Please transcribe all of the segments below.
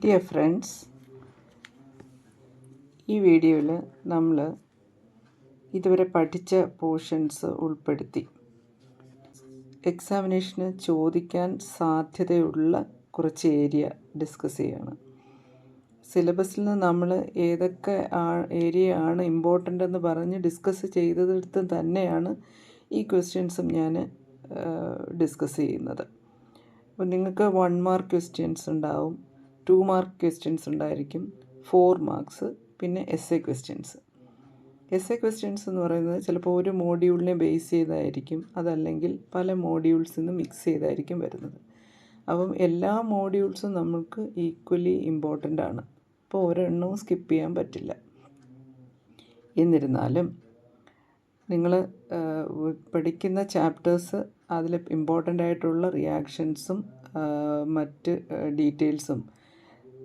Dear friends, ഈ വീഡിയോയിൽ നമ്മൾ ഇതുവരെ പഠിച്ച പോർഷൻസ് ഉൾപ്പെടുത്തി എക്സാമിനേഷന് ചോദിക്കാൻ സാധ്യതയുള്ള കുറച്ച് ഏരിയ ഡിസ്കസ് ചെയ്യുകയാണ്. സിലബസിൽ നിന്ന് നമ്മൾ ഏതൊക്കെ ഏരിയ ആണ് ഇമ്പോർട്ടൻ്റ് എന്ന് പറഞ്ഞ് ഡിസ്കസ് ചെയ്തതെടുത്ത് തന്നെയാണ് ഈ ക്വസ്റ്റ്യൻസും ഞാൻ ഡിസ്കസ് ചെയ്യുന്നത്. അപ്പോൾ നിങ്ങൾക്ക് 1 മാർക്ക് ക്വസ്റ്റ്യൻസ് ഉണ്ടാവും, 2 മാർക്ക് ക്വസ്റ്റ്യൻസ് ഉണ്ടായിരിക്കും, 4 മാർക്സ്, പിന്നെ എസ്സേ ക്വസ്റ്റ്യൻസ്. എസ്സേ ക്വസ്റ്റ്യൻസ് എന്ന് പറയുന്നത് ചിലപ്പോൾ ഒരു മോഡ്യൂളിനെ ബേസ് ചെയ്തായിരിക്കും, അതല്ലെങ്കിൽ പല മോഡ്യൂൾസിൽ നിന്ന് മിക്സ് ചെയ്തായിരിക്കും വരുന്നത്. അപ്പം എല്ലാ മോഡ്യൂൾസും നമുക്ക് ഈക്വലി ഇമ്പോർട്ടൻ്റ് ആണ്. അപ്പോൾ ഒരെണ്ണവും സ്കിപ്പ് ചെയ്യാൻ പറ്റില്ല. എന്നിരുന്നാലും നിങ്ങൾ പഠിക്കുന്ന ചാപ്റ്റേഴ്സ് അതിൽ ഇമ്പോർട്ടൻ്റ് ആയിട്ടുള്ള റിയാക്ഷൻസും മറ്റ് ഡീറ്റെയിൽസും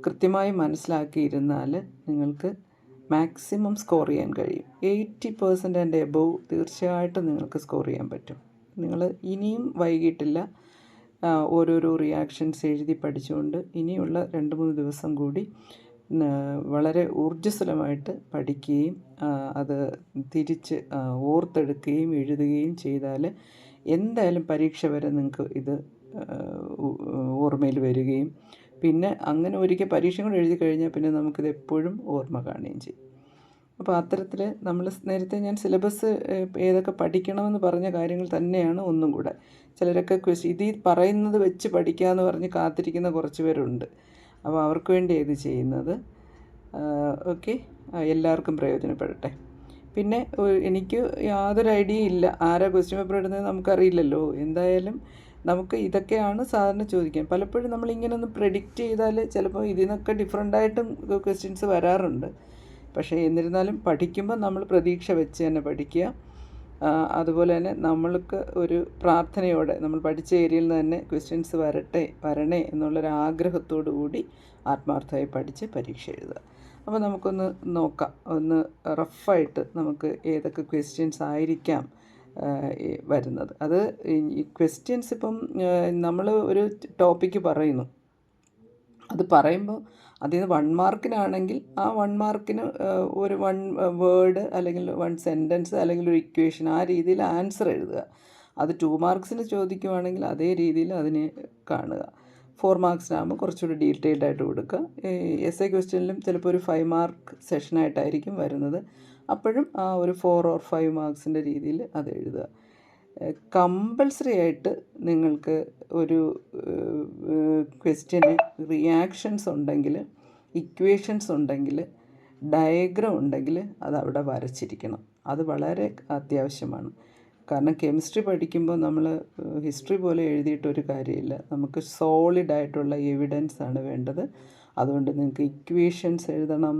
കൃത്യമായി മനസ്സിലാക്കിയിരുന്നാൽ നിങ്ങൾക്ക് മാക്സിമം സ്കോർ ചെയ്യാൻ കഴിയും. 80% ആൻഡ് എബോവ് തീർച്ചയായിട്ടും നിങ്ങൾക്ക് സ്കോർ ചെയ്യാൻ പറ്റും. നിങ്ങൾ ഇനിയും വൈകിട്ടില്ല. ഓരോരോ റിയാക്ഷൻസ് എഴുതി പഠിച്ചുകൊണ്ട് ഇനിയുള്ള 2-3 ദിവസം കൂടി വളരെ ഊർജ്ജസ്വലമായിട്ട് പഠിക്കുകയും അത് തിരിച്ച് ഓർത്തെടുക്കുകയും എഴുതുകയും ചെയ്താൽ എന്തായാലും പരീക്ഷ വരെ നിങ്ങൾക്ക് ഇത് ഓർമ്മയിൽ വരികയും പിന്നെ അങ്ങനെ ഒരിക്കൽ പരീക്ഷ കൂടെ എഴുതി കഴിഞ്ഞാൽ പിന്നെ നമുക്കിത് എപ്പോഴും ഓർമ്മ കാണുകയും ചെയ്യും. അപ്പോൾ അത്തരത്തിൽ നമ്മൾ നേരത്തെ ഞാൻ സിലബസ് ഏതൊക്കെ പഠിക്കണമെന്ന് പറഞ്ഞ കാര്യങ്ങൾ തന്നെയാണ് ഒന്നും കൂടെ. ചിലരൊക്കെ ഇതിൽ പറയുന്നത് വെച്ച് പഠിക്കാമെന്ന് പറഞ്ഞ് കാത്തിരിക്കുന്ന കുറച്ച് പേരുണ്ട്. അപ്പോൾ അവർക്ക് വേണ്ടി ഇത് ചെയ്യുന്നത്. ഓക്കെ, എല്ലാവർക്കും പ്രയോജനപ്പെടട്ടെ. പിന്നെ എനിക്ക് യാതൊരു ഐഡിയ ഇല്ല, ആരാ ക്വസ്റ്റ്യൻ പേപ്പർ ഇടുന്നത് നമുക്കറിയില്ലല്ലോ. എന്തായാലും നമുക്ക് ഇതൊക്കെയാണ് സാധാരണ ചോദിക്കാൻ. പലപ്പോഴും നമ്മളിങ്ങനെ ഒന്ന് പ്രെഡിക്റ്റ് ചെയ്താൽ ചിലപ്പോൾ ഇതിൽ നിന്നൊക്കെ ഡിഫറെൻ്റായിട്ടും ക്വസ്റ്റ്യൻസ് വരാറുണ്ട്. പക്ഷേ എന്നിരുന്നാലും പഠിക്കുമ്പോൾ നമ്മൾ പ്രതീക്ഷ വെച്ച് തന്നെ പഠിക്കുക. അതുപോലെ തന്നെ നമ്മൾക്ക് ഒരു പ്രാർത്ഥനയോടെ നമ്മൾ പഠിച്ച ഏരിയയിൽ നിന്ന് തന്നെ ക്വസ്റ്റ്യൻസ് വരണേ എന്നുള്ളൊരാഗ്രഹത്തോടു കൂടി ആത്മാർത്ഥമായി പഠിച്ച് പരീക്ഷ എഴുതുക. അപ്പോൾ നമുക്കൊന്ന് നോക്കാം, ഒന്ന് റഫായിട്ട് നമുക്ക് ഏതൊക്കെ ക്വസ്റ്റ്യൻസ് ആയിരിക്കാം വരുന്നത്. അത് ഈ ക്വസ്റ്റ്യൻസ് ഇപ്പം നമ്മൾ ഒരു ടോപ്പിക്ക് പറയുന്നു, അത് പറയുമ്പോൾ അതിൽ നിന്ന് 1 മാർക്കിനാണെങ്കിൽ ആ 1 മാർക്കിന് ഒരു 1 വേർഡ് അല്ലെങ്കിൽ 1 സെൻറ്റൻസ് അല്ലെങ്കിൽ ഒരു ഇക്വേഷൻ, ആ രീതിയിൽ ആൻസർ എഴുതുക. അത് 2 മാർക്സിന് ചോദിക്കുവാണെങ്കിൽ അതേ രീതിയിൽ അതിനെ കാണുക. 4 മാർക്സിനാകുമ്പോൾ കുറച്ചുകൂടി ഡീറ്റെയിൽഡ് ആയിട്ട് കൊടുക്കുക. എസ്സേ ക്വസ്റ്റ്യനിലും ചിലപ്പോൾ ഒരു 5 മാർക്ക് സെഷനായിട്ടായിരിക്കും വരുന്നത്. അപ്പോഴും ആ ഒരു 4 or 5 മാർക്സിൻ്റെ രീതിയിൽ അത് എഴുതുക. കമ്പൽസറി ആയിട്ട് നിങ്ങൾക്ക് ഒരു ക്വസ്റ്റ്യന് റിയാക്ഷൻസ് ഉണ്ടെങ്കിൽ, ഇക്വേഷൻസ് ഉണ്ടെങ്കിൽ, ഡയഗ്രം ഉണ്ടെങ്കിൽ അതവിടെ വരച്ചിരിക്കണം. അത് വളരെ അത്യാവശ്യമാണ്. കാരണം കെമിസ്ട്രി പഠിക്കുമ്പോൾ നമ്മൾ ഹിസ്റ്ററി പോലെ എഴുതിയിട്ടൊരു കാര്യമില്ല. നമുക്ക് സോളിഡായിട്ടുള്ള എവിഡൻസ് ആണ് വേണ്ടത്. അതുകൊണ്ട് നിങ്ങൾക്ക് ഇക്വേഷൻസ് എഴുതണം,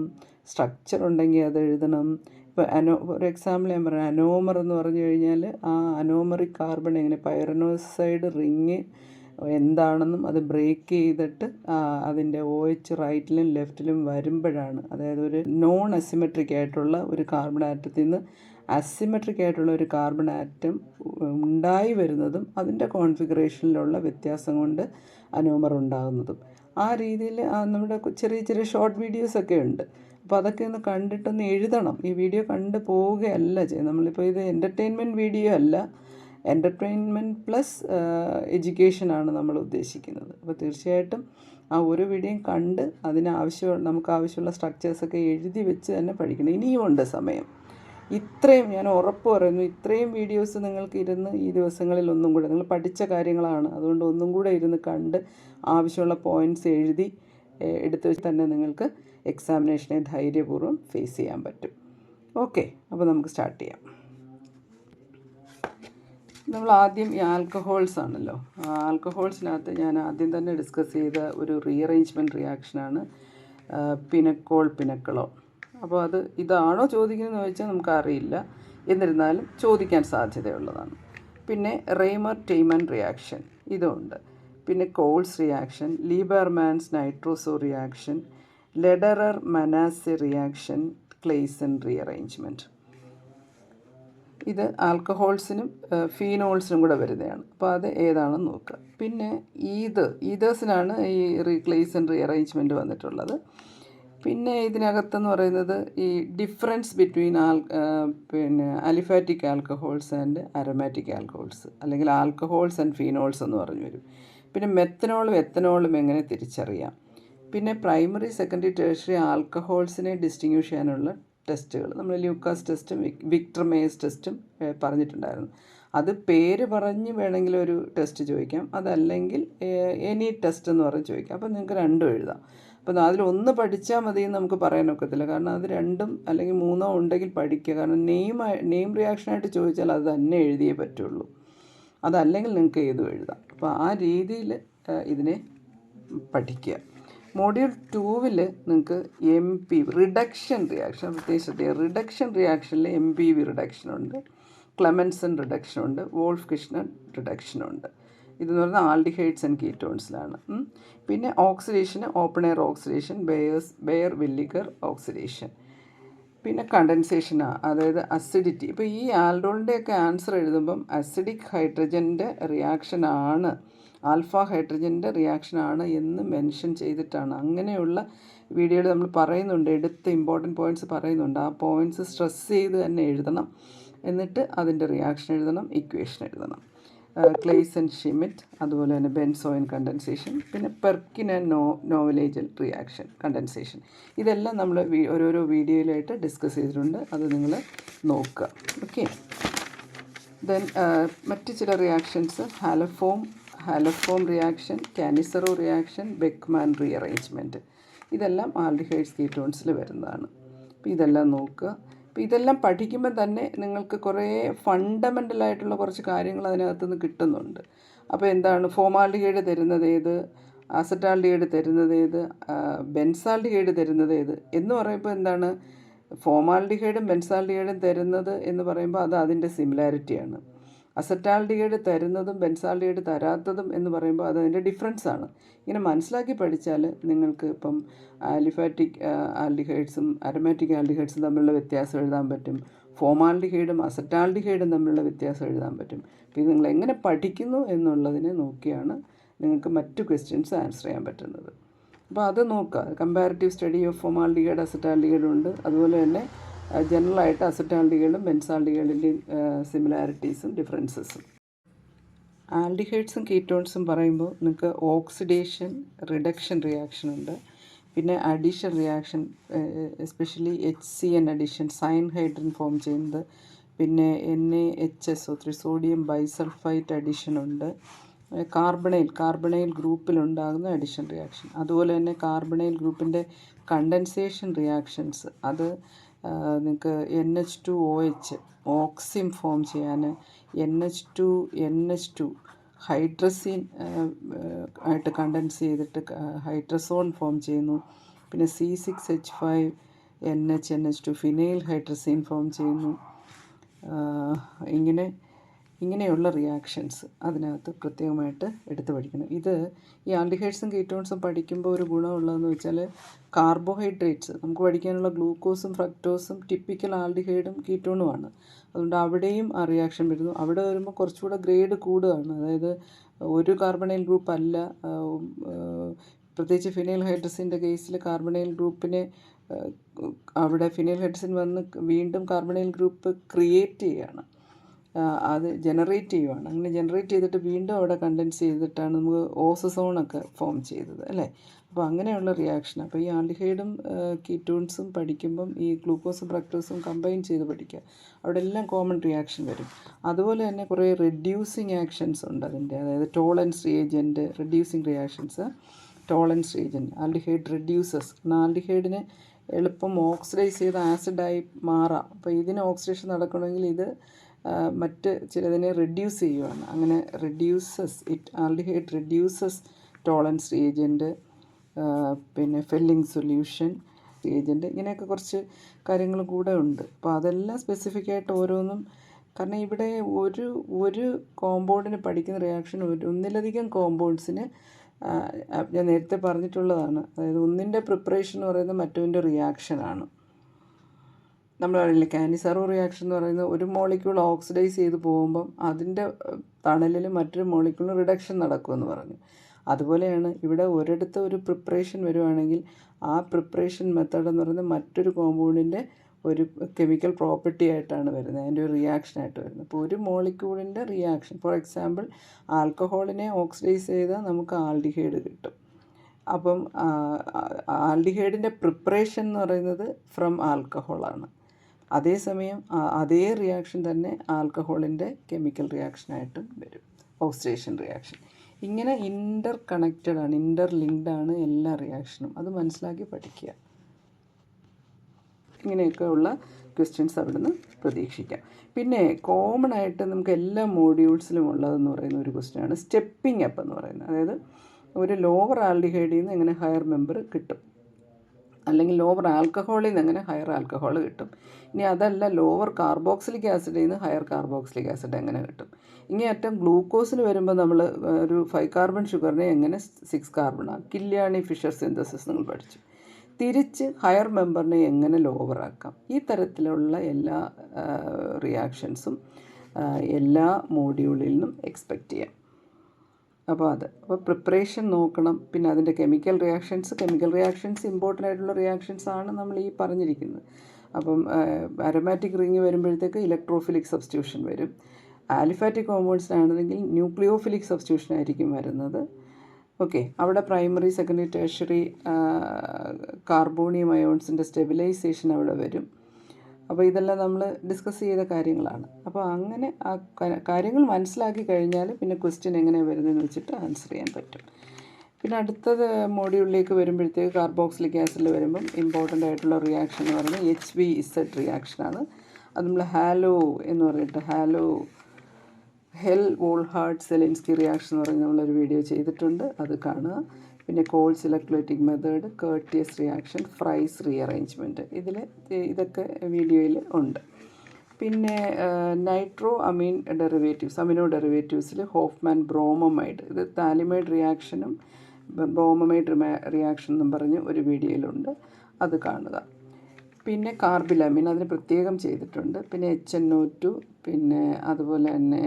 സ്ട്രക്ചർ ഉണ്ടെങ്കിൽ അത് എഴുതണം. ഇപ്പോൾ ഫോർ എക്സാമ്പിൾ ഞാൻ പറയാം, അനോമർ എന്ന് പറഞ്ഞു കഴിഞ്ഞാൽ ആ അനോമറിക് കാർബൺ എങ്ങനെ, പൈറനോസൈഡ് റിങ് എന്താണെന്നും അത് ബ്രേക്ക് ചെയ്തിട്ട് അതിൻ്റെ OH റൈറ്റിലും ലെഫ്റ്റിലും വരുമ്പോഴാണ്, അതായത് ഒരു നോൺ അസിമെട്രിക് ആയിട്ടുള്ള ഒരു കാർബൺ ആറ്റത്തിൽ നിന്ന് അസിമെട്രിക് ആയിട്ടുള്ള ഒരു കാർബൺ ആറ്റം ഉണ്ടായി വരുന്നതും അതിൻ്റെ കോൺഫിഗറേഷനിലുള്ള വ്യത്യാസം കൊണ്ട് അനോമർ ഉണ്ടാകുന്നതും. ആ രീതിയിൽ നമ്മുടെ ചെറിയ ചെറിയ ഷോർട്ട് വീഡിയോസൊക്കെ ഉണ്ട്. അപ്പോൾ അതൊക്കെ ഒന്ന് കണ്ടിട്ടൊന്ന് എഴുതണം. ഈ വീഡിയോ കണ്ട് പോവുകയല്ല ചെയ്യുന്നത്. നമ്മളിപ്പോൾ ഇത് എൻ്റർടൈൻമെൻറ്റ് വീഡിയോ അല്ല, എൻ്റർടൈൻമെൻറ്റ് പ്ലസ് എഡ്യൂക്കേഷനാണ് നമ്മൾ ഉദ്ദേശിക്കുന്നത്. അപ്പോൾ തീർച്ചയായിട്ടും ആ ഒരു വീഡിയോയും കണ്ട് നമുക്ക് ആവശ്യമുള്ള സ്ട്രക്ചേഴ്സൊക്കെ എഴുതി വെച്ച് തന്നെ പഠിക്കണം. ഇനിയും ഉണ്ട് സമയം. ഇത്രയും ഞാൻ ഉറപ്പ് പറയുന്നു, ഇത്രയും വീഡിയോസ് നിങ്ങൾക്ക് ഇരുന്ന് ഈ ദിവസങ്ങളിൽ ഒന്നും കൂടെ, നിങ്ങൾ പഠിച്ച കാര്യങ്ങളാണ്, അതുകൊണ്ട് ഒന്നും കൂടെ ഇരുന്ന് കണ്ട് ആവശ്യമുള്ള പോയിൻറ്റ്സ് എഴുതി എടുത്ത് വെച്ച് തന്നെ നിങ്ങൾക്ക് എക്സാമിനേഷനെ ധൈര്യപൂർവ്വം ഫേസ് ചെയ്യാൻ പറ്റും. ഓക്കെ, അപ്പോൾ നമുക്ക് സ്റ്റാർട്ട് ചെയ്യാം. നമ്മൾ ആദ്യം ഈ ആൽക്കഹോൾസ് ആണല്ലോ. ആൽക്കഹോൾസിനകത്ത് ഞാൻ ആദ്യം തന്നെ ഡിസ്കസ് ചെയ്ത ഒരു റീഅറേഞ്ച്മെൻറ്റ് റിയാക്ഷനാണ് പിനക്കോൾ. അപ്പോൾ അത് ഇതാണോ ചോദിക്കുന്നതെന്ന് ചോദിച്ചാൽ നമുക്കറിയില്ല, എന്നിരുന്നാലും ചോദിക്കാൻ സാധ്യതയുള്ളതാണ്. പിന്നെ റെയ്മർ-ടെയ്മൻ റിയാക്ഷൻ ഇതുണ്ട്. പിന്നെ Kolbe's reaction, Liebermann's nitroso reaction, Lederer Manasse reaction, Claisen rearrangement. ഇത് ആൽക്കഹോൾസിനും ഫീനോൾസിനും കൂടെ വരുന്നതാണ്. അപ്പോൾ അത് ഏതാണെന്ന് നോക്കുക. പിന്നെ ഈതേഴ്സിനാണ് ഈ റീപ്ലേസ് ആൻഡ് റീഅറേഞ്ച്മെൻറ്റ് വന്നിട്ടുള്ളത്. പിന്നെ ഇതിനകത്തെന്ന് പറയുന്നത് ഈ ഡിഫറൻസ് ബിറ്റ്വീൻ പിന്നെ aliphatic alcohols and aromatic alcohols, അല്ലെങ്കിൽ ആൽക്കഹോൾസ് ആൻഡ് ഫീനോൾസ് എന്ന് പറഞ്ഞു വരും. പിന്നെ മെത്തനോളും എത്തനോളും എങ്ങനെ തിരിച്ചറിയാം. പിന്നെ പ്രൈമറി, സെക്കൻഡറി, ടേഴ്സറി ആൽക്കഹോൾസിനെ ഡിസ്റ്റിങ്വിഷ് ചെയ്യാനുള്ള ടെസ്റ്റുകൾ നമ്മൾ ലൂക്കാസ് ടെസ്റ്റും വിക്ടർ മേയേഴ്സ് ടെസ്റ്റും പറഞ്ഞിട്ടുണ്ടായിരുന്നു. അത് പേര് പറഞ്ഞ് വേണമെങ്കിൽ ഒരു ടെസ്റ്റ് ചോദിക്കാം, അതല്ലെങ്കിൽ എനി ടെസ്റ്റ് എന്ന് പറഞ്ഞ് ചോദിക്കാം. അപ്പോൾ നിങ്ങൾക്ക് രണ്ടും എഴുതാം. അപ്പോൾ അതിലൊന്ന് പഠിച്ചാൽ മതി എന്ന് നമുക്ക് പറയാനൊക്കത്തില്ല, കാരണം അത് രണ്ടും അല്ലെങ്കിൽ മൂന്നോ ഉണ്ടെങ്കിൽ പഠിക്കുക. കാരണം നെയിം റിയാക്ഷനായിട്ട് ചോദിച്ചാൽ അത് തന്നെ എഴുതിയേ പറ്റുള്ളൂ, അതല്ലെങ്കിൽ നിങ്ങൾക്ക് ഏതും എഴുതാം. അപ്പോൾ ആ രീതിയിൽ ഇതിനെ പഠിക്കുക. മോഡ്യൂൾ 2 നിങ്ങൾക്ക് MPV റിഡക്ഷൻ റിയാക്ഷൻ, പ്രത്യേകിച്ച് റിഡക്ഷൻ റിയാക്ഷനിൽ MPV റിഡക്ഷനുണ്ട്, ക്ലെമൻസൺ റിഡക്ഷനുണ്ട്, വോൾഫ് കിഷ്ണർ റിഡക്ഷനുണ്ട്. ഇതെന്ന് പറയുന്നത് ആൽഡിഹൈഡ്സ് ആൻഡ് കീറ്റോൺസിലാണ്. പിന്നെ ഓക്സിഡേഷന് open air oxidation, Baeyer Villiger oxidation. പിന്നെ കണ്ടൻസേഷനാണ്, അതായത് അസിഡിറ്റി. ഇപ്പോൾ ഈ ആൽഡോളിൻ്റെയൊക്കെ ആൻസർ എഴുതുമ്പം അസിഡിക് ഹൈഡ്രജൻ്റെ റിയാക്ഷനാണ്, ആൽഫ ഹൈഡ്രജൻ്റെ റിയാക്ഷനാണ് എന്ന് മെൻഷൻ ചെയ്തിട്ടാണ്. അങ്ങനെയുള്ള വീഡിയോയിൽ നമ്മൾ പറയുന്നുണ്ട്, എടുത്ത് ഇമ്പോർട്ടൻറ്റ് പോയിൻറ്റ്സ് പറയുന്നുണ്ട്. ആ പോയിൻറ്റ്സ് സ്ട്രെസ് ചെയ്ത് തന്നെ എഴുതണം. എന്നിട്ട് അതിൻ്റെ റിയാക്ഷൻ എഴുതണം, ഇക്വേഷൻ എഴുതണം. ക്ലെയ്സ് ആൻഡ് ഷിമിറ്റ്, അതുപോലെ തന്നെ ബെൻസോയിൻ കണ്ടൻസേഷൻ, പിന്നെ പെർക്കിൻ ആൻഡ് നോവലേജൽ റിയാക്ഷൻ കണ്ടൻസേഷൻ. ഇതെല്ലാം നമ്മൾ ഓരോരോ വീഡിയോയിലായിട്ട് ഡിസ്കസ് ചെയ്തിട്ടുണ്ട്, അത് നിങ്ങൾ നോക്കുക. ഓക്കെ. ദെൻ മറ്റ് ചില reactions haloform reaction, Cannizzaro reaction, Beckmann rearrangement, ഇതെല്ലാം ആൽഡിഹൈഡ്സ് കീറ്റോൺസിൽ വരുന്നതാണ്. അപ്പോൾ ഇതെല്ലാം നോക്കുക. അപ്പോൾ ഇതെല്ലാം പഠിക്കുമ്പോൾ തന്നെ നിങ്ങൾക്ക് കുറേ ഫണ്ടമെൻ്റലായിട്ടുള്ള കുറച്ച് കാര്യങ്ങൾ അതിനകത്ത് നിന്ന് കിട്ടുന്നുണ്ട്. അപ്പോൾ എന്താണ് ഫോമാൽഡിഹൈഡ് തരുന്നത് ഏത്, അസറ്റാൽഡിഹൈഡ് തരുന്നത് ഏത്, ബെൻസാൽഡിഹൈഡ് തരുന്നത് ഏത് എന്ന് പറയുമ്പോൾ എന്താണ്, ഫോമാൽഡിഹൈഡും ബെൻസാൽഡിഹൈഡും തരുന്നത് എന്ന് പറയുമ്പോൾ അത് അതിൻ്റെ സിമിലാരിറ്റിയാണ്. അസറ്റാൽഡിഹൈഡ് തരുന്നതും ബെൻസാൽഡിഹൈഡ് തരാത്തതും എന്ന് പറയുമ്പോൾ അതതിൻ്റെ ഡിഫറൻസാണ്. ഇങ്ങനെ മനസ്സിലാക്കി പഠിച്ചാൽ നിങ്ങൾക്ക് ഇപ്പം ആലിഫാറ്റിക് ആൽഡിഹൈഡ്സും അരോമാറ്റിക് ആൽഡിഹൈഡ്സും തമ്മിലുള്ള വ്യത്യാസം എഴുതാൻ പറ്റും, ഫോമാൽഡിഹൈഡും അസറ്റാൽഡിഹൈഡും തമ്മിലുള്ള വ്യത്യാസം എഴുതാൻ പറ്റും. അപ്പോൾ ഇത് നിങ്ങൾ എങ്ങനെ പഠിക്കുന്നു എന്നുള്ളതിനെ നോക്കിയാണ് നിങ്ങൾക്ക് മറ്റു ക്വസ്റ്റ്യൻസ് ആൻസർ ചെയ്യാൻ പറ്റുന്നത്. അപ്പോൾ അത് നോക്കുക. കമ്പാരിറ്റീവ് സ്റ്റഡി ഓഫ് ഫോമാൽഡിഹൈഡ് അസറ്റാൽഡിഹൈഡും ഉണ്ട്, അതുപോലെ തന്നെ ജനറലായിട്ട് അസറ്റാൽഡിഹൈഡും ബെൻസാൽഡിഹൈഡിൻ്റെയും സിമിലാരിറ്റീസും ഡിഫറൻസസും. ആൽഡിഹൈഡ്സും കീറ്റോൺസും പറയുമ്പോൾ നിങ്ങൾക്ക് ഓക്സിഡേഷൻ റിഡക്ഷൻ റിയാക്ഷൻ ഉണ്ട്, പിന്നെ addition reaction, especially HCN addition, cyanohydrin form ചെയ്യുന്നത്, പിന്നെ NaHSO3 സോഡിയം ബൈസൾഫൈറ്റ് അഡീഷനുണ്ട്, കാർബണൈൽ ഗ്രൂപ്പിലുണ്ടാകുന്ന അഡിഷൻ റിയാക്ഷൻ, അതുപോലെ തന്നെ കാർബണൈൽ ഗ്രൂപ്പിൻ്റെ കണ്ടൻസേഷൻ റിയാക്ഷൻസ്, അത് നിങ്ങൾക്ക് NH2OH ഓക്സിം ഫോം ചെയ്യാൻ, NH2NH2 ഹൈഡ്രസീൻ ആയിട്ട് കണ്ടൻസ് ചെയ്തിട്ട് ഹൈഡ്രസോൺ ഫോം ചെയ്യുന്നു. പിന്നെ C6H5NH2 ഫിനൈൽ ഹൈഡ്രസീൻ ഫോം ചെയ്യുന്നു. ഇങ്ങനെയുള്ള റിയാക്ഷൻസ് അതിനകത്ത് പ്രത്യേകമായിട്ട് എടുത്ത് പഠിക്കണം. ഇത് ഈ ആൽഡിഹൈഡ്സും കീറ്റോൺസും പഠിക്കുമ്പോൾ ഒരു ഗുണമുള്ളതെന്ന് വെച്ചാൽ കാർബോഹൈഡ്രേറ്റ്സ് നമുക്ക് പഠിക്കാനുള്ള ഗ്ലൂക്കോസും ഫ്രക്ടോസും ടിപ്പിക്കൽ ആൽഡിഹൈഡും കീറ്റോണുമാണ്. അതുകൊണ്ട് അവിടെയും ആ റിയാക്ഷൻ വരുന്നു. അവിടെ വരുമ്പോൾ കുറച്ചുകൂടെ ഗ്രേഡ് കൂടുകയാണ്, അതായത് ഒരു കാർബണൈൽ ഗ്രൂപ്പ് അല്ല. പ്രത്യേകിച്ച് ഫിനൈൽ ഹൈഡ്രസിൻ്റെ കേസിൽ കാർബണൈൽ ഗ്രൂപ്പിനെ അവിടെ ഫിനൈൽ ഹൈഡ്രസിൻ വന്ന് വീണ്ടും കാർബണൈൽ ഗ്രൂപ്പ് ക്രിയേറ്റ് ചെയ്യുകയാണ്, അത് ജനറേറ്റ് ചെയ്യുവാണ്. അങ്ങനെ ജനറേറ്റ് ചെയ്തിട്ട് വീണ്ടും അവിടെ കണ്ടൻസ് ചെയ്തിട്ടാണ് നമുക്ക് ഓസോസോണൊക്കെ ഫോം ചെയ്തത്, അല്ലേ? അപ്പോൾ അങ്ങനെയുള്ള റിയാക്ഷൻ. അപ്പോൾ ഈ ആൽഡിഹൈഡും കീറ്റോൺസും പഠിക്കുമ്പം ഈ ഗ്ലൂക്കോസും ഫ്രക്ടോസും കമ്പൈൻ ചെയ്ത് പഠിക്കുക, അവിടെ എല്ലാം കോമൺ റിയാക്ഷൻ വരും. അതുപോലെ തന്നെ കുറേ റെഡ്യൂസിങ് ആക്ഷൻസ് ഉണ്ട് അതിൻ്റെ, അതായത് Tollens reagent, reducing reactions, Tollens reagent, aldehyde reduces. ആൽഡിഹൈഡിനെ എളുപ്പം ഓക്സിഡൈസ് ചെയ്ത് ആസിഡായി മാറാം. അപ്പോൾ ഇതിന് ഓക്സിഡേഷൻ നടക്കണമെങ്കിൽ ഇത് മറ്റ് ചിലതിനെ റെഡ്യൂസ് ചെയ്യുവാണ്. അങ്ങനെ ആൽഡിഹൈഡ് റെഡ്യൂസസ് ടോളൻസ് റിയേജൻറ്റ്, പിന്നെ ഫെല്ലിംഗ് സൊല്യൂഷൻ റിയേജൻറ്റ്, ഇങ്ങനെയൊക്കെ കുറച്ച് കാര്യങ്ങൾ കൂടെ ഉണ്ട്. അപ്പോൾ അതെല്ലാം സ്പെസിഫിക്കായിട്ട് ഓരോന്നും, കാരണം ഇവിടെ ഒരു കോമ്പൗണ്ടിന് പഠിക്കുന്ന റിയാക്ഷൻ ഒന്നിലധികം കോമ്പൗണ്ട്സിന് ഞാൻ നേരത്തെ പറഞ്ഞിട്ടുള്ളതാണ്. അതായത് ഒന്നിൻ്റെ പ്രിപ്പറേഷൻ എന്ന് പറയുന്നത് മറ്റൊന്നിൻ്റെ റിയാക്ഷനാണ്. നമ്മൾ പറയില്ലേ കാനിസാറോ റിയാക്ഷൻ എന്ന് പറയുന്നത് ഒരു മോളിക്യൂൾ ഓക്സിഡൈസ് ചെയ്ത് പോകുമ്പം അതിൻ്റെ തണലിൽ മറ്റൊരു മോളിക്യൂളിന് റിഡക്ഷൻ നടക്കുമെന്ന് പറഞ്ഞു. അതുപോലെയാണ് ഇവിടെ ഒരിടത്ത് ഒരു പ്രിപ്പറേഷൻ വരുവാണെങ്കിൽ ആ പ്രിപ്പറേഷൻ മെത്തേഡ് എന്ന് പറയുന്നത് മറ്റൊരു കോമ്പൗണ്ടിൻ്റെ ഒരു കെമിക്കൽ പ്രോപ്പർട്ടി ആയിട്ടാണ് വരുന്നത്, അതിൻ്റെ ഒരു റിയാക്ഷനായിട്ട് വരുന്നത്. അപ്പോൾ ഒരു മോളിക്യൂളിൻ്റെ റിയാക്ഷൻ, ഫോർ എക്സാമ്പിൾ ആൽക്കഹോളിനെ ഓക്സിഡൈസ് ചെയ്താൽ നമുക്ക് ആൽഡിഹൈഡ് കിട്ടും. അപ്പം ആൽഡിഹൈഡിൻ്റെ പ്രിപ്പറേഷൻ എന്ന് പറയുന്നത് ഫ്രം ആൽക്കഹോളാണ്. അതേസമയം അതേ റിയാക്ഷൻ തന്നെ ആൽക്കഹോളിൻ്റെ കെമിക്കൽ റിയാക്ഷനായിട്ടും വരും, ഓക്സിഡേഷൻ റിയാക്ഷൻ. ഇങ്ങനെ ഇൻ്റർ കണക്റ്റഡാണ്, ഇൻ്റർ ലിങ്ക്ഡാണ് എല്ലാ റിയാക്ഷനും. അത് മനസ്സിലാക്കി പഠിക്കുക. ഇങ്ങനെയൊക്കെയുള്ള ക്വസ്റ്റ്യൻസ് അവിടുന്ന് പ്രതീക്ഷിക്കാം. പിന്നെ കോമൺ ആയിട്ട് നമുക്ക് എല്ലാ മോഡ്യൂൾസിലും ഉള്ളതെന്ന് പറയുന്ന ഒരു ക്വസ്റ്റ്യനാണ് സ്റ്റെപ്പിംഗ് അപ്പ് എന്ന് പറയുന്നത്. അതായത് ഒരു ലോവർ ആൽഡിഹൈഡിൽ നിന്ന് എങ്ങനെ ഹയർ മെമ്പർ കിട്ടും, അല്ലെങ്കിൽ ലോവർ ആൽക്കഹോളിൽ നിന്ന് എങ്ങനെ ഹയർ ആൽക്കഹോൾ കിട്ടും. ഇനി അതല്ല, ലോവർ കാർബോക്സിലിക് ആസിഡിൽ നിന്ന് ഹയർ കാർബോക്സിലിക് ആസിഡ് എങ്ങനെ കിട്ടും. ഇങ്ങേയറ്റം ഗ്ലൂക്കോസിൽ വരുമ്പോൾ നമ്മൾ ഒരു 5 കാർബൺ ഷുഗറിനെ എങ്ങനെ 6 കാർബണാണ്, കില്യാണി ഫിഷർ സിന്തസിസ് നിങ്ങൾ പഠിച്ചു. തിരിച്ച് ഹയർ മെമ്പറിനെ എങ്ങനെ ലോവർ ആക്കാം. ഈ തരത്തിലുള്ള എല്ലാ റിയാക്ഷൻസും എല്ലാ മോഡ്യൂളിൽ നിന്നും എക്സ്പെക്റ്റ് ചെയ്യാം. അപ്പോൾ പ്രിപ്പറേഷൻ നോക്കണം. പിന്നെ അതിൻ്റെ കെമിക്കൽ റിയാക്ഷൻസ് ഇമ്പോർട്ടൻ്റ് ആയിട്ടുള്ള റിയാക്ഷൻസ് ആണ് നമ്മൾ ഈ പറഞ്ഞിരിക്കുന്നത്. അപ്പം അരോമാറ്റിക് റിങ് വരുമ്പോഴത്തേക്ക് ഇലക്ട്രോഫിലിക് സബ്സ്റ്റിറ്റ്യൂഷൻ വരും. ആലിഫാറ്റിക് കോമ്പൗണ്ട്സിനാണെങ്കിൽ ന്യൂക്ലിയോഫിലിക് സബ്സ്റ്റിറ്റ്യൂഷൻ ആയിരിക്കും വരുന്നത്. ഓക്കെ, അവിടെ പ്രൈമറി, സെക്കൻഡറി, ടേർഷ്യറി കാർബോണിയം അയോൺസിൻ്റെ സ്റ്റെബിലൈസേഷൻ അവിടെ വരും. അപ്പോൾ ഇതെല്ലാം നമ്മൾ ഡിസ്കസ് ചെയ്ത കാര്യങ്ങളാണ്. അപ്പോൾ അങ്ങനെ ആ കാര്യങ്ങൾ മനസ്സിലാക്കി കഴിഞ്ഞാൽ പിന്നെ ക്വസ്റ്റ്യൻ എങ്ങനെയാണ് വരുന്നതെന്ന് വെച്ചിട്ട് ആൻസർ ചെയ്യാൻ പറ്റും. പിന്നെ അടുത്തത് മോഡ്യൂളിലേക്ക് വരുമ്പോഴത്തേക്ക് കാർബോക്സിലിക് ആസിഡിൽ വരുമ്പം ഇമ്പോർട്ടൻ്റ് ആയിട്ടുള്ള റിയാക്ഷൻ എന്ന് പറയുന്നത് HBZ റിയാക്ഷനാണ്. അത് നമ്മൾ ഹാലോ എന്ന് പറഞ്ഞിട്ട് ഹെൽ വോൾഹാർഡ് സെലിൻസ്കി റിയാക്ഷൻ എന്ന് പറഞ്ഞ് നമ്മളൊരു വീഡിയോ ചെയ്തിട്ടുണ്ട്, അത് കാണുക. പിന്നെ calls electrolytic method, courteous reaction, fries rearrangement, ഇതൊക്കെ വീഡിയോയിൽ ഉണ്ട്. പിന്നെ നൈട്രോ അമിനോ ഡെറിവേറ്റീവ്സിൽ ഹോഫ്മാൻ ബ്രോമമൈഡ്, ഇത് താലിമൈഡ് റിയാക്ഷനും ബ്രോമമൈഡ് റിയാക്ഷൻ എന്നും പറഞ്ഞ് ഒരു വീഡിയോയിലുണ്ട്, അത് കാണുക. പിന്നെ കാർബിലാമിൻ അതിന് പ്രത്യേകം ചെയ്തിട്ടുണ്ട്. പിന്നെ HNO2, പിന്നെ അതുപോലെ തന്നെ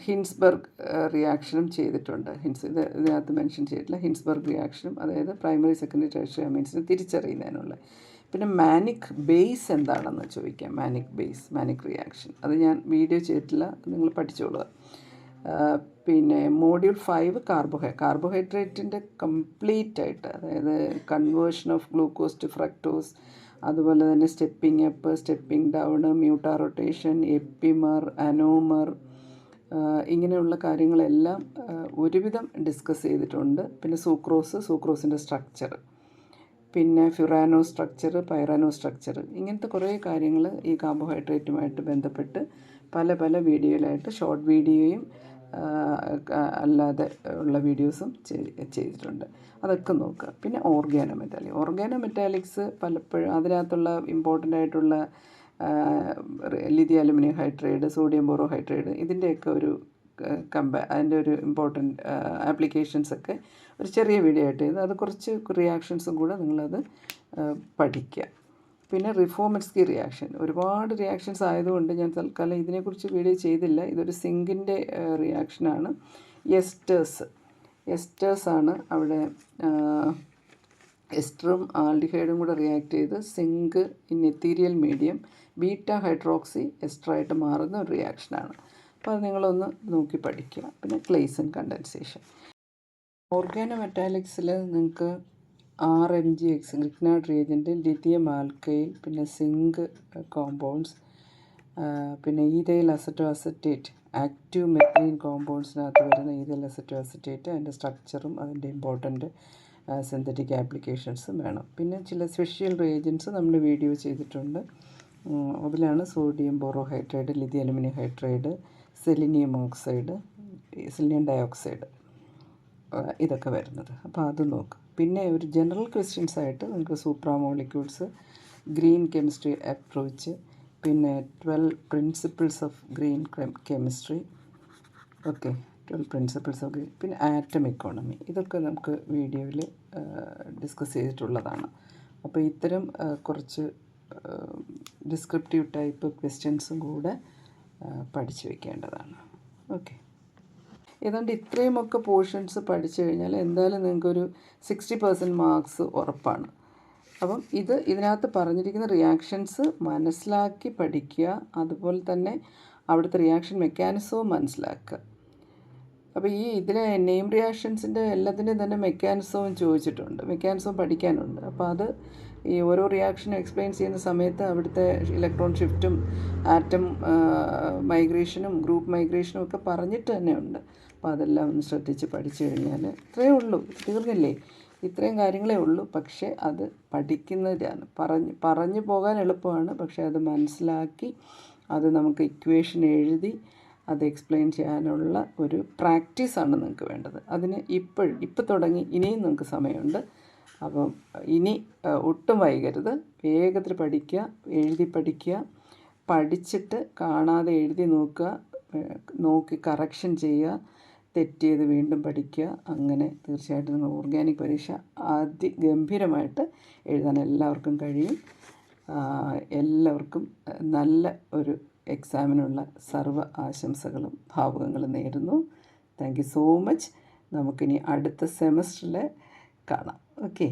ഹിൻസ്ബർഗ് റിയാക്ഷനും ചെയ്തിട്ടുണ്ട്. ഇതിനകത്ത് മെൻഷൻ ചെയ്തിട്ടില്ല. ഹിൻസ്ബർഗ് റിയാക്ഷനും, അതായത് പ്രൈമറി, സെക്കൻഡറി, ടേർഷ്യറി അമീൻസിനെ തിരിച്ചറിയുന്നതിനുള്ള. പിന്നെ മാനിക് ബേസ് എന്താണെന്ന് ചോദിക്കാം. മാനിക് റിയാക്ഷൻ അത് ഞാൻ വീഡിയോ ചെയ്തിട്ടില്ല, നിങ്ങൾ പഠിച്ചോളുക. പിന്നെ മോഡ്യൂൾ 5 കാർബോഹൈഡ്രേറ്റിൻ്റെ കംപ്ലീറ്റ് ആയിട്ട്, അതായത് conversion of glucose to fructose, അതുപോലെ തന്നെ stepping up, stepping down, mutarotation, epimer, anomer, ഇങ്ങനെയുള്ള കാര്യങ്ങളെല്ലാം ഒരുവിധം ഡിസ്കസ് ചെയ്തിട്ടുണ്ട്. പിന്നെ സൂക്രോസിൻ്റെ സ്ട്രക്ചർ, പിന്നെ ഫ്യുറാനോ സ്ട്രക്ചർ, പൈറാനോ സ്ട്രക്ചർ, ഇങ്ങനത്തെ കുറേ കാര്യങ്ങൾ ഈ കാർബോഹൈഡ്രേറ്റുമായിട്ട് ബന്ധപ്പെട്ട് പല വീഡിയോയിലായിട്ട് ഷോർട്ട് വീഡിയോയും അല്ലാതെ ഉള്ള വീഡിയോസും ചെയ്തിട്ടുണ്ട്, അതൊക്കെ നോക്കുക. പിന്നെ ഓർഗാനോമെറ്റാലിക്സ് പലപ്പോഴും അതിനകത്തുള്ള ഇമ്പോർട്ടൻ്റ് ആയിട്ടുള്ള lithium aluminium hydride, sodium borohydride, ഇതിൻ്റെയൊക്കെ ഒരു അതിൻ്റെ ഒരു ഇമ്പോർട്ടൻ്റ് ആപ്ലിക്കേഷൻസൊക്കെ ഒരു ചെറിയ വീഡിയോ ആയിട്ട് ചെയ്ത് അത് കുറച്ച് റിയാക്ഷൻസും കൂടെ നിങ്ങളത് പഠിക്കുക. പിന്നെ റിഫോമിൻസ്കി റിയാക്ഷൻ, ഒരുപാട് റിയാക്ഷൻസ് ആയതുകൊണ്ട് ഞാൻ തൽക്കാലം ഇതിനെക്കുറിച്ച് വീഡിയോ ചെയ്തില്ല. ഇതൊരു സിങ്കിൻ്റെ റിയാക്ഷനാണ്. എസ്റ്റേഴ്സാണ് അവിടെ എസ്റ്ററും ആൽഡിഹൈഡും കൂടെ റിയാക്ട് ചെയ്ത് zinc in ethereal medium beta hydroxy എസ്റ്ററായിട്ട് മാറുന്ന ഒരു റിയാക്ഷനാണ്. അപ്പോൾ അത് നിങ്ങളൊന്ന് നോക്കി പഠിക്കുക. പിന്നെ ക്ലേസൻ കണ്ടൻസേഷൻ. ഓർഗാനോമെറ്റാലിക്സിൽ നിങ്ങൾക്ക് RMgX Grignard reagent, lithium alkyl, പിന്നെ സിങ്ക് കോമ്പൗണ്ട്സ്, പിന്നെ ഈഥൈൽ അസറ്റോ അസറ്റേറ്റ്, ആക്റ്റീവ് മെത്തൈൻ കോമ്പൗണ്ട്സിനകത്ത് വരുന്ന ഈഥൈൽ അസറ്റോ അസറ്റേറ്റ്, അതിൻ്റെ സ്ട്രക്ചറും അതിൻ്റെ ഇമ്പോർട്ടൻ്റ് സിന്തറ്റിക് ആപ്ലിക്കേഷൻസും വേണം. പിന്നെ ചില സ്പെഷ്യൽ റിയേജൻസ് നമ്മൾ വീഡിയോ ചെയ്തിട്ടുണ്ട്. അതിലാണ് sodium borohydride, lithium aluminium hydride, selenium dioxide, ഇതൊക്കെ വരുന്നത്. അപ്പോൾ അത് നോക്കുക. പിന്നെ ഒരു ജനറൽ ക്വസ്റ്റ്യൻസ് ആയിട്ട് നിങ്ങൾക്ക് സൂപ്രാമോളിക്യൂൾസ്, ഗ്രീൻ കെമിസ്ട്രി അപ്രോച്ച്, പിന്നെ 12 principles of green chemistry, 12 principles of green, പിന്നെ ആറ്റം എക്കോണമി, ഇതൊക്കെ നമുക്ക് വീഡിയോയിൽ ഡിസ്കസ് ചെയ്തിട്ടുള്ളതാണ്. അപ്പോൾ ഇത്തരം കുറച്ച് ഡിസ്ക്രിപ്റ്റീവ് ടൈപ്പ് ക്വസ്റ്റ്യൻസും കൂടെ പഠിച്ചു വയ്ക്കേണ്ടതാണ്. ഓക്കെ, ഏതാണ്ട് ഇത്രയുമൊക്കെ പോർഷൻസ് പഠിച്ചു കഴിഞ്ഞാൽ എന്തായാലും നിങ്ങൾക്കൊരു 60% മാർക്സ് ഉറപ്പാണ്. അപ്പം ഇതിനകത്ത് പറഞ്ഞിരിക്കുന്ന റിയാക്ഷൻസ് മനസ്സിലാക്കി പഠിക്കുക, അതുപോലെ തന്നെ അവിടുത്തെ റിയാക്ഷൻ മെക്കാനിസവും മനസ്സിലാക്കുക. അപ്പോൾ ഇതിലെ നെയിം റിയാക്ഷൻസിൻ്റെ എല്ലാത്തിൻ്റെയും തന്നെ മെക്കാനിസവും ചോദിച്ചിട്ടുണ്ട്, മെക്കാനിസവും പഠിക്കാനുണ്ട്. അപ്പോൾ അത് ഈ ഓരോ റിയാക്ഷനും എക്സ്പ്ലെയിൻ ചെയ്യുന്ന സമയത്ത് അവിടുത്തെ ഇലക്ട്രോൺ ഷിഫ്റ്റും ആറ്റം മൈഗ്രേഷനും ഗ്രൂപ്പ് മൈഗ്രേഷനും ഒക്കെ പറഞ്ഞിട്ട് തന്നെ ഉണ്ട്. അപ്പോൾ അതെല്ലാം ഒന്ന് ശ്രദ്ധിച്ച് പഠിച്ചു കഴിഞ്ഞാൽ ഇത്രയേ ഉള്ളൂ, തീർന്നില്ലേ? ഇത്രയും കാര്യങ്ങളേ ഉള്ളൂ. പക്ഷേ അത് പഠിക്കുന്നതാണ്. പറഞ്ഞു പോകാൻ എളുപ്പമാണ്, പക്ഷേ അത് മനസ്സിലാക്കി അത് നമുക്ക് ഇക്വേഷൻ എഴുതി അത് എക്സ്പ്ലെയിൻ ചെയ്യാനുള്ള ഒരു പ്രാക്ടീസാണ് നിങ്ങൾക്ക് വേണ്ടത്. അതിന് ഇപ്പം തുടങ്ങി, ഇനിയും നിങ്ങൾക്ക് സമയമുണ്ട്. അപ്പം ഇനി ഒട്ടും വൈകരുത്, വേഗത്തിൽ പഠിക്കുക, എഴുതി പഠിക്കുക, പഠിച്ചിട്ട് കാണാതെ എഴുതി നോക്കുക, നോക്കി കറക്ഷൻ ചെയ്യുക, തെറ്റിയത് വീണ്ടും പഠിക്കുക. അങ്ങനെ തീർച്ചയായിട്ടും നിങ്ങൾ ഓർഗാനിക് പരീക്ഷ അതിഗംഭീരമായിട്ട് എഴുതാൻ എല്ലാവർക്കും കഴിയും. എല്ലാവർക്കും നല്ല ഒരു എക്സാമിനുള്ള സർവ്വ ആശംസകളും ഭാവുകങ്ങളും നേരുന്നു. Thank you so much. നമുക്കിനി അടുത്ത സെമസ്റ്ററിൽ കാണാം. ഓക്കെ.